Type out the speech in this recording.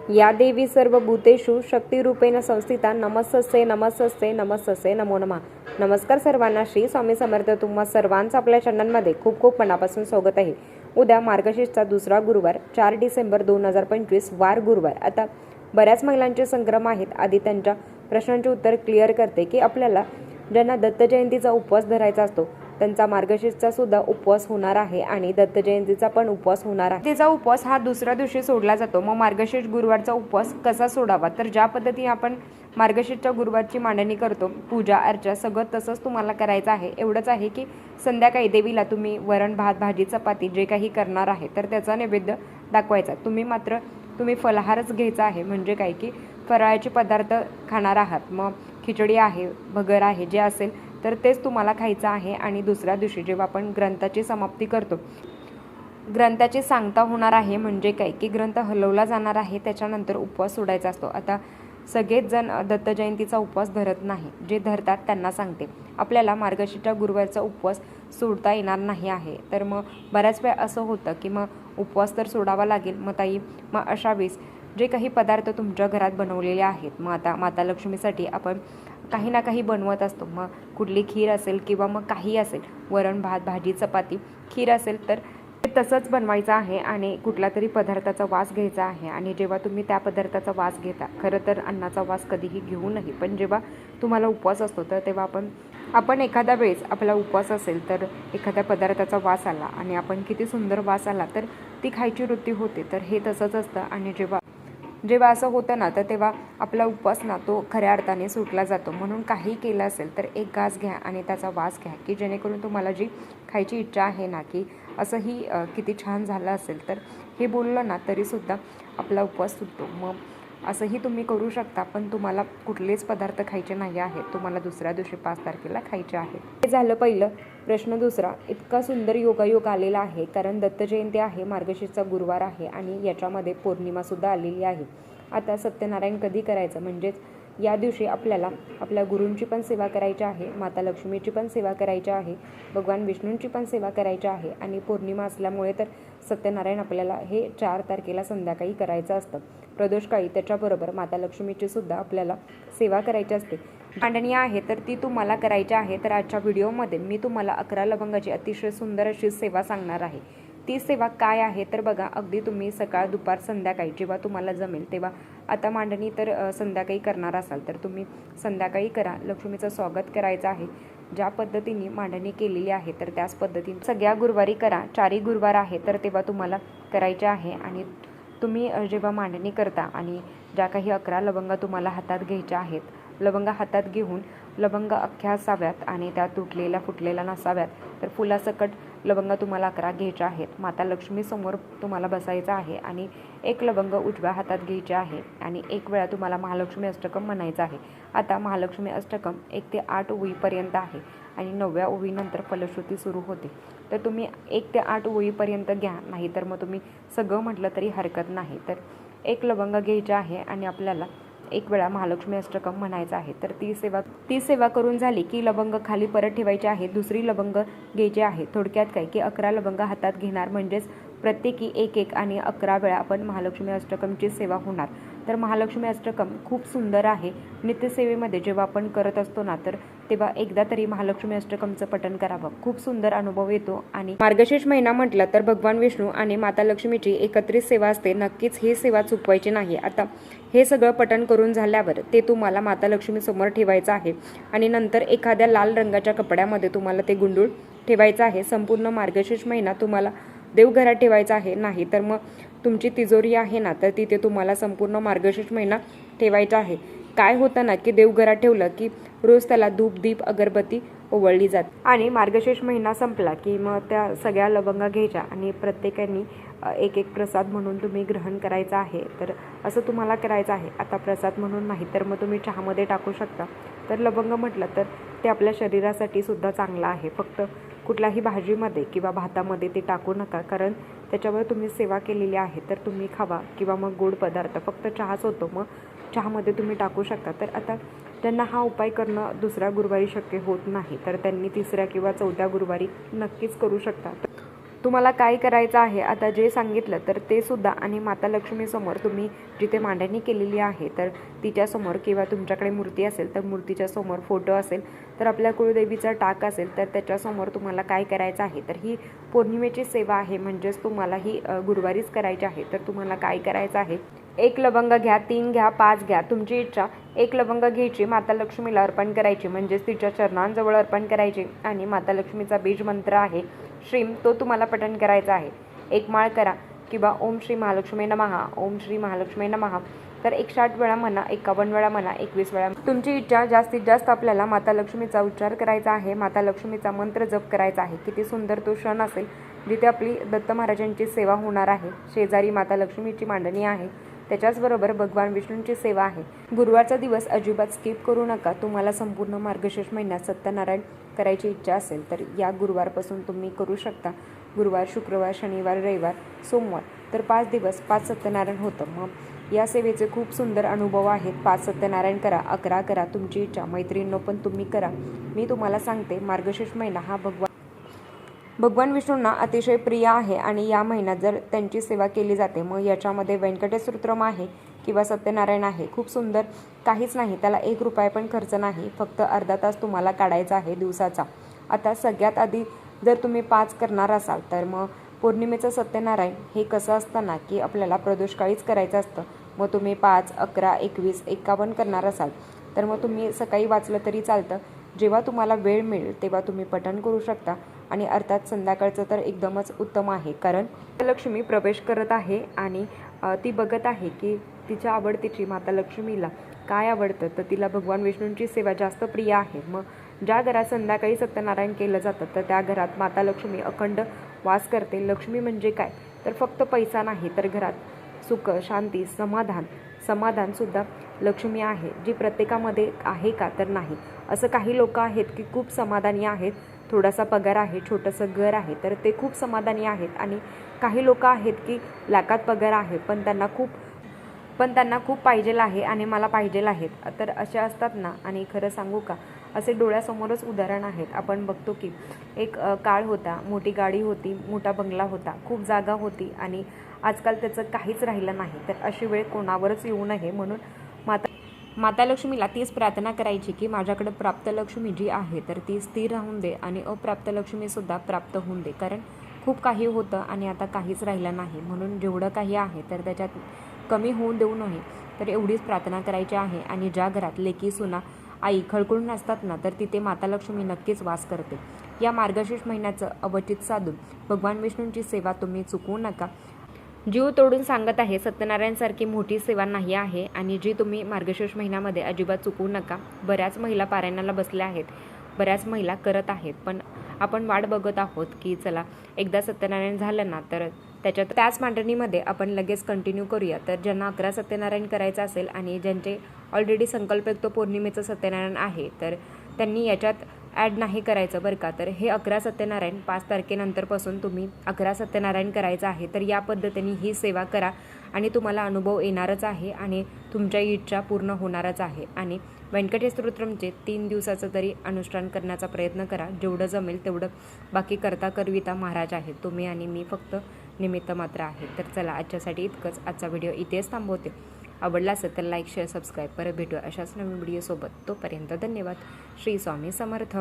या देवी सर्वभूतेषु शक्तिरूपेण संस्थिता नमस्ते नमस्ते नमस्ते नमो नमः। नमस्कार सर्वांना, श्री स्वामी समर्थ तुम्हा सर्वांचं आपल्या चॅनलमध्ये खूप खूप मनापासून स्वागत आहे। उद्या मार्गशीर्षचा दुसरा गुरुवार 4 डिसेंबर 2025 वार गुरुवार। आता बऱ्याच महिलांचे संक्रम आहेत। आधी त्यांच्या प्रश्नांचे उत्तर क्लिअर करते की आपल्याला ज्यांना दत्त जयंतीचा उपवास धरायचा असतो त्यांचा मार्गशीर्षचा सुद्धा उपवास होणार आहे आणि दत्त जयंतीचा पण उपवास होणार आहे। त्याचा उपवास हा दुसऱ्या दिवशी सोडला जातो। मग मार्गशीर्ष गुरुवारचा उपवास कसा सोडावा, तर ज्या पद्धतीने आपण मार्गशीर्षच्या गुरुवारची मांडणी करतो, पूजा अर्चा सगळं तसंच तुम्हाला करायचं आहे। एवढंच आहे की संध्याकाळी देवीला तुम्ही वरण भात भाजी चपाती जे काही करणार आहे तर त्याचा नैवेद्य दाखवायचा। तुम्ही फलाहारच घ्यायचा आहे, म्हणजे काय की फराळाचे पदार्थ खाणार आहात। मग खिचडी आहे, भगर आहे, जे असेल तर तेच तुम्हाला खायचं आहे। आणि दुसऱ्या दिवशी जेव्हा आपण ग्रंथाची समाप्ती करतो, ग्रंथाची सांगता होणार आहे, म्हणजे काय की ग्रंथ हलवला जाणार आहे, त्याच्यानंतर उपवास सोडायचा असतो। आता सगळेच जण दत्त जयंतीचा उपवास धरत नाही, जे धरतात त्यांना सांगते आपल्याला मार्गशीर्षच्या गुरुवारचा उपवास सोडता येणार नाही आहे। तर मग बऱ्याच वेळा असं होतं की मग उपवास तर सोडावा लागेल। मग ताई, मग अशा वेळेस जे काही पदार्थ तुमच्या घरात बनवलेले आहेत, मग आता माता लक्ष्मीसाठी आपण काही ना काही बनवत असतो। मग कुठली खीर असेल किंवा मग काही असेल, वरण भात भाजी चपाती खीर असेल तर ते तसंच बनवायचं आहे आणि कुठला तरी पदार्थाचा वास घ्यायचा आहे। आणि जेव्हा तुम्ही त्या पदार्थाचा वास घेता, खरं तर अन्नाचा वास कधीही घेऊ नये, पण जेव्हा तुम्हाला उपवास असतो तर तेव्हा आपण एखाद्या वेळेस आपला उपवास असेल तर एखाद्या पदार्थाचा वास आला आणि आपण किती सुंदर वास आला तर ती खायची वृत्ती होते। तर हे तसंच असतं आणि जेव्हा असं होतं ना तर तेव्हा आपला उपवास ना तो खऱ्या अर्थाने सुटला जातो। म्हणून काही केलं असेल तर एक घास घ्या आणि त्याचा वास घ्या, की जेणेकरून तुम्हाला जी खायची इच्छा आहे ना, की असंही किती छान झालं असेल तर हे बोललं ना तरीसुद्धा आपला उपवास सुटतो। मग असंही तुम्ही करू शकता, पण तुम्हाला कुठलेच पदार्थ खायचे नाही आहेत, तुम्हाला दुसऱ्या दिवशी 5 तारखेला खायचे आहे। हे झालं पहिलं। प्रश्न दुसरा, इतका सुंदर योगायोग आलेला आहे कारण दत्त जयंती आहे, मार्गशीर्षचा गुरुवार आहे आणि याच्यामध्ये पौर्णिमासुद्धा आलेली आहे। आता सत्यनारायण कधी करायचं, म्हणजेच या दिवशी आपल्याला आपल्या गुरूंची पण सेवा करायची आहे, माता लक्ष्मीची पण सेवा करायची आहे, भगवान विष्णूंची पण सेवा करायची आहे आणि पौर्णिमा असल्यामुळे तर सत्यनारायण आपल्याला हे 4 तारखेला संध्याकाळी करायचं असतं। प्रदोषकाळी त्याच्याबरोबर माता लक्ष्मीची सुद्धा आपल्याला सेवा करायची असते। मांडणी आहे तर ती तुम्हाला करायची आहे। तर आजच्या व्हिडिओमध्ये मी तुम्हाला 11 लवंगाची अतिशय सुंदर अशी सेवा सांगणार आहे। ती सेवा काय आहे तर बघा, अगदी तुम्ही सकाळ दुपार संध्याकाळी जेव्हा तुम्हाला जमेल तेव्हा, आता मांडणी तर संध्याकाळी करणार असाल तर तुम्ही संध्याकाळी करा। लक्ष्मीचं स्वागत करायचं आहे। ज्या पद्धतीने मांडणी केलेली आहे तर त्याच पद्धतीने सगळ्या गुरुवारी करा। 4 गुरुवार आहे तर तेव्हा तुम्हाला करायचे आहे। आणि तुम्ही जेव्हा मांडणी करता आणि ज्या काही 11 लवंगा तुम्हाला हातात घ्यायच्या आहेत, लवंगा हातात घेऊन लवंग अख्ख्या असाव्यात आणि त्या तुटलेल्या फुटलेल्या नसाव्यात। तर फुलासकट लवंग तुम्हाला 11 घ्यायच्या आहेत। माता लक्ष्मी समोर तुम्हाला बसायचं आहे आणि एक लवंग उजव्या हातात घ्यायचे आहे आणि एक वेळा तुम्हाला महालक्ष्मी अष्टकम म्हणायचं आहे। आता महालक्ष्मी अष्टकम 1 ते 8 ओळीपर्यंत आहे आणि 9व्या ओळीनंतर फलश्रुती सुरू होते। तर तुम्ही 1 ते 8 ओळीपर्यंत घ्या, नाही तर मग तुम्ही सगळं म्हटलं तरी हरकत नाही। तर एक लवंग घ्यायचे आहे आणि आपल्याला एक वेळा महालक्ष्मी अष्टकम म्हणायचं आहे। तर ती सेवा करून झाली की लवंग खाली परत ठेवायचे आहे, दुसरी लवंग घ्यायची आहे। थोडक्यात काय की 11 लवंग हातात घेणार, म्हणजेच प्रत्येकी 1-1 आणि 11 वेळा आपण महालक्ष्मी अष्टकमची सेवा होणार। तर महालक्ष्मी अष्टकम खूप सुंदर आहे। नित्यसेवेमध्ये जेव्हा आपण करत असतो ना तर तेव्हा एकदा तरी महालक्ष्मी अष्टकमचं पठण करावं, खूप सुंदर अनुभव येतो। आणि मार्गशीर्ष महिना म्हटलं तर भगवान विष्णू आणि माता लक्ष्मीची एकत्रित सेवा असते, नक्कीच ही सेवा चुकवायची नाही। आता हे सगळं पठण करून झाल्यावर ते तुम्हाला माता लक्ष्मी समोर ठेवायचं आहे आणि नंतर एखाद्या लाल रंगाच्या कपड्यामध्ये तुम्हाला ते गुंडूळ ठेवायचं आहे। संपूर्ण मार्गशीर्ष महिना तुम्हाला देवघरात ठेवायचा आहे, नाही तर मग तुमची तिजोरी आहे ना तर तिथे तुम्हाला संपूर्ण मार्गशीर्ष महिना ठेवायचा आहे। काय होतं ना की देवघरात ठेवलं की रोज त्याला धूप दीप अगरबत्ती ओवळली जाते आणि मार्गशीर्ष महिना संपला की मग त्या सगळ्या लवंगा घ्यायच्या आणि प्रत्येकाने एक प्रसाद म्हणून तुम्ही ग्रहण करायचं आहे। तर असं तुम्हाला करायचं आहे। आता प्रसाद म्हणून नाही तर मग तुम्ही चहामध्ये टाकू शकता। तर लवंग म्हटलं तर ते आपल्या शरीरासाठी सुद्धा चांगलं आहे। फक्त कुठल्याही भाजीमध्ये किंवा भातामध्ये ते टाकू नका, कारण त्याच्यावर तुम्ही सेवा केलेली आहे। तर तुम्ही खावा किंवा मग गोड पदार्थ, फक्त चहाच होतो, मग चहामध्ये तुम्ही टाकू शकता। तर आता त्यांना हा उपाय करणं दुसऱ्या गुरुवारी शक्य होत नाही तर त्यांनी 3ऱ्या किंवा 4थ्या गुरुवारी नक्कीच करू शकता। तुम्हाला काय करायचं आहे आता जे सांगितलं तर ते सुद्धा, आणि माता लक्ष्मीसमोर तुम्ही जिथे मांडणी केलेली आहे तर तिच्यासमोर किंवा तुमच्याकडे मूर्ती असेल तर मूर्तीच्या समोर फोटो असेल तर आपल्या कुळदेवीचा टाक असेल तर त्याच्यासमोर तुम्हाला काय करायचं आहे. तर ही पौर्णिमेची सेवा आहे, म्हणजेच तुम्हाला ही गुरुवारीच करायची आहे. तर तुम्हाला काय करायचं आहे, 1 लवंग घ्या, 3 घ्या, 5 घ्या, तुमची इच्छा. 1 लवंग घ्यायची, माता लक्ष्मीला अर्पण करायची, म्हणजेच तिच्या चरणांजवळ अर्पण करायची. आणि माता लक्ष्मीचा बीज मंत्र आहे श्रीम, तो तुम्हाला पठण करायचा आहे. 1 माळ करा किंवा ओम श्री महालक्ष्मी नमः, ओम श्री महालक्ष्मी नमः. तर 160 वेळा म्हणा, 51 वेळा म्हणा, 21 वेळा, तुमची इच्छा. जास्तीत जास्त आपल्याला माता लक्ष्मीचा उच्चार करायचा आहे, माता लक्ष्मीचा मंत्र जप करायचा आहे. किती सुंदर तो क्षण असेल जिथे आपली दत्त महाराजांची सेवा होणार आहे. शेजारी माता लक्ष्मीची मांडणी आहे, त्याच्याचबरोबर भगवान विष्णूंची सेवा आहे. गुरुवारचा दिवस अजिबात स्किप करू नका. तुम्हाला संपूर्ण मार्गशीर्ष महिन्यात सत्यनारायण करायची इच्छा असेल तर या गुरुवारपासून तुम्ही करू शकता. गुरुवार, शुक्रवार, शनिवार, रविवार, सोमवार, तर 5 दिवस 5 सत्यनारायण होतं. मग या सेवेचे खूप सुंदर अनुभव आहेत. 5 सत्यनारायण करा, 11 करा, तुमची इच्छा. मैत्रिणींनो पण तुम्ही करा. मी तुम्हाला सांगते, मार्गशीर्ष महिना हा भगवान विष्णूंना अतिशय प्रिय आहे आणि या महिन्यात जर त्यांची सेवा केली जाते मग याच्यामध्ये व्यंकटेश स्तोत्रम आहे किंवा सत्यनारायण आहे. खूप सुंदर, काहीच नाही, त्याला 1 रुपया पण खर्च नाही, फक्त अर्धा तास तुम्हाला काढायचा आहे दिवसाचा. आता सगळ्यात आधी जर तुम्ही 5 करणार असाल तर मग पौर्णिमेचं सत्यनारायण हे कसं असतं ना की आपल्याला प्रदोषकाळीच करायचं असतं. मग तुम्ही 5, 11, 21, 51 करणार असाल तर मग तुम्ही सकाळी वाचलं तरी चालतं. जेव्हा तुम्हाला वेळ मिळेल तेव्हा तुम्ही पठण करू शकता. आणि अर्थात संध्याकाळचं तर एकदमच उत्तम आहे, कारण लक्ष्मी प्रवेश करत आहे आणि ती बघत आहे की तिच्या आवडतीची माता लक्ष्मीला काय आवडतं. तर तिला भगवान विष्णूंची सेवा जास्त प्रिय आहे. मग ज्या घरात संध्याकाळी सत्यनारायण केलं जातं तर त्या घरात माता लक्ष्मी अखंड वास करते. लक्ष्मी म्हणजे काय, तर फक्त पैसा नाही, तर घरात सुख, शांती, समाधानसुद्धा लक्ष्मी आहे, जी प्रत्येकामध्ये आहे का, तर नाही. असं काही लोक आहेत की खूप समाधानी आहेत, थोडासा पगार आहे, छोटंसं घर आहे, तर ते खूप समाधानी आहेत. आणि काही लोक आहेत की लाखात पगार आहे पण त्यांना खूप पाहिजेल आहे आणि मला पाहिजेल आहेत, तर असे असतात ना. आणि खरं सांगू का, असे डोळ्यासमोरच उदाहरण आहेत. आपण बघतो की एक काळ होता, मोठी गाडी होती, मोठा बंगला होता, खूप जागा होती आणि आजकाल त्याचं काहीच राहिलं नाही. तर अशी वेळ कोणावरच येऊ नये म्हणून माता लक्ष्मीला तीच प्रार्थना करायची की माझ्याकडे प्राप्त लक्ष्मी जी आहे तर ती स्थिर राहून दे आणि अप्राप्त लक्ष्मीसुद्धा प्राप्त होऊन दे. कारण खूप काही होतं आणि आता काहीच राहिलं नाही, म्हणून जेवढं काही आहे तर त्याच्यात कमी होऊन देऊ नये, तर एवढीच प्रार्थना करायची आहे. आणि ज्या घरात लेकी, सुना, आई खळखळून असतात ना तर तिथे माता लक्ष्मी नक्कीच वास करते. या मार्गशीर्ष महिन्याचं अवचित साधून भगवान विष्णूंची सेवा तुम्ही चुकवू नका. जीव तोडून सांगत आहे, सत्यनारायणसारखी मोठी सेवा नाही आहे आणि जी तुम्ही मार्गशीर्ष महिन्यामध्ये अजिबात चुकवू नका. बऱ्याच महिला पारायणाला बसल्या आहेत, बऱ्याच महिला करत आहेत, पण आपण वाट बघत आहोत की चला एकदा सत्यनारायण झालं ना तर त्याच मांडणीमध्ये आपण लगेच कंटिन्यू करूया. तर ज्यांना 11 सत्यनारायण करायचं असेल आणि ज्यांचे ऑलरेडी संकल्पयुक्त पौर्णिमेचं सत्यनारायण आहे तर त्यांनी याच्यात ॲड नाही करायचं बरं का. तर हे 11 सत्यनारायण 5 तारखेनंतरपासून तुम्ही 11 सत्यनारायण करायचं आहे. तर या पद्धतीने ही सेवा करा आणि तुम्हाला अनुभव येणारच आहे आणि तुमच्या इच्छा पूर्ण होणारच आहे. आणि व्यंकटेश स्तोत्रमचे 3 दिवसाचं तरी अनुष्ठान करण्याचा प्रयत्न करा, जेवढं जमेल तेवढं. बाकी करता करविता महाराज आहेत, तुम्ही आणि मी फक्त निमित्त मात्र आहे. तर चला आजच्यासाठी इतकंच. आजचा व्हिडिओ इथेच थांबवते. आवडला असेल तर लाईक, शेअर, सबस्क्राईब. परत भेटूया अशाच नवीन व्हिडिओसोबत. तोपर्यंत धन्यवाद. श्री स्वामी समर्थ.